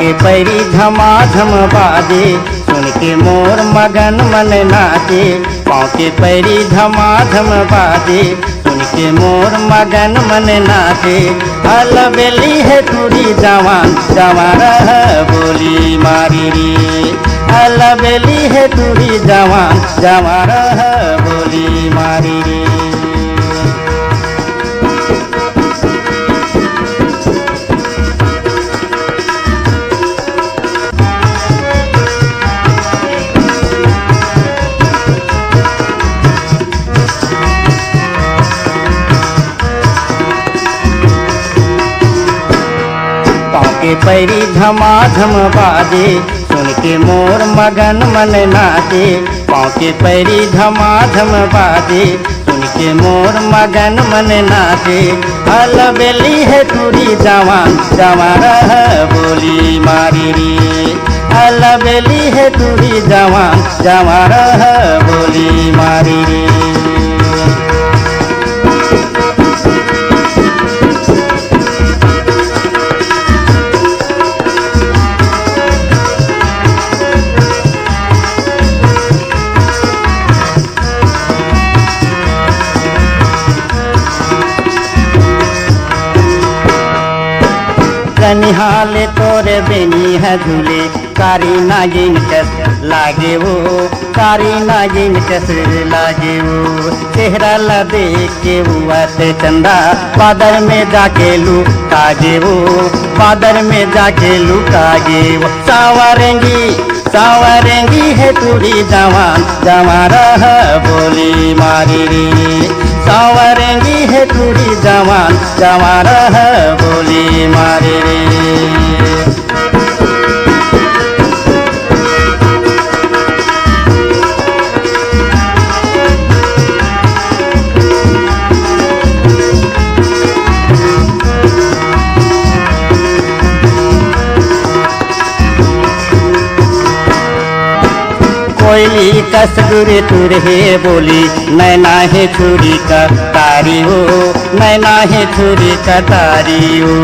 के पैरी झमाझम बाजे सुन के मोर मगन मन नाचे। पाँव के पैरी झमाझम बाजे सुन के मोर मगन मन नाचे। अलबेली है टूरी जवान जवान बोली मारी रे। अलबेली है टूरी जवान जवान बोली मारी रे। के पैरी झमाझम बाजे सुन के मोर मगन मन नाचे। पाँव के पैरी झमाझम बाजे सुन के मोर मगन मन नाचे। अलबेली है टूरी जवान जवान बोली मारी रे। अलबेली है टूरी जवान जवान बोली मारी रे। निहाले तोरे बेनी है झूले कारी नागिन कस लागे वो। कारी नागिन कस लागे वो। चेहरा ला देख के हुआ ते चंदा बादर में जाके लुकागे वो। बादर में जाके लुकागे वो। सावरेंगी है टूरी जवान जवान बोली मारी रे। सावरेंगी है टूरी जवान जवान बोली मारी रे। कोयली कसगुरे तुर है बोली नैना है छुरी का तारी हो। नैना है छुरी का तारी हो।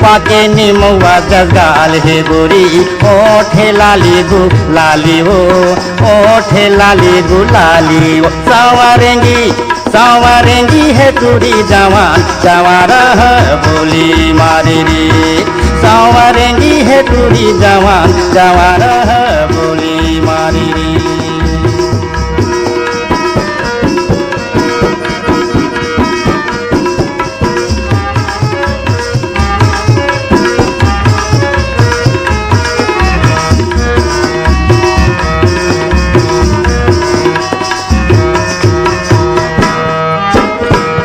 पाके निमुआ जगाल है गोरी ओठे लाली गुलाली हो। ओठे लाली गुलाली हो। सावरेंगी है टूरी जवान जवान बोली मारी रे। सावरेंगी है टूरी जवान जवान बोली मारी रे।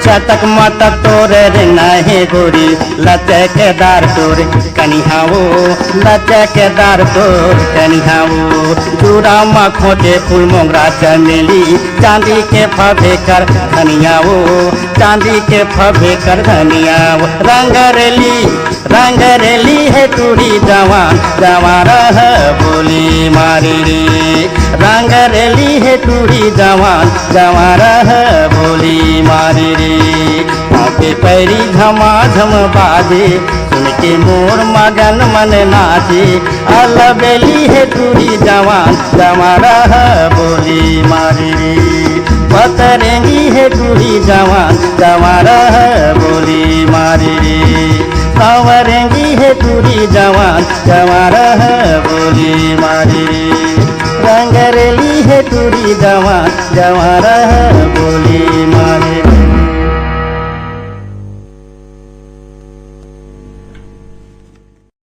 चटक मटक तोरे रे नहे गोरी लचकेदार तोर कनिहा वो। लचकेदार तोर कनिहा वो। चूड़ा खोटे फूल मोगरा चमेली चांदी के फबे कर धनिया वो। चांदी के फबे कर धनिया वो। रंगरेली है टूरी जवान जवान बोली मारी रे। रंगरेली है टूरी जवान जवान बोली मारी रे। पाँव के पैरी झमाझम बाजे सुन के मोर मगन मन नाचे। अलबेली है टूरी जवान जवान बोली मारी रे। पतरेंगी है टूरी जवान जवान बोली मारी रे। सावरेंगी है टूरी जवान जवान बोली मारी रे। रंगरेली है टूरी जवान जवान बोली मारी रे।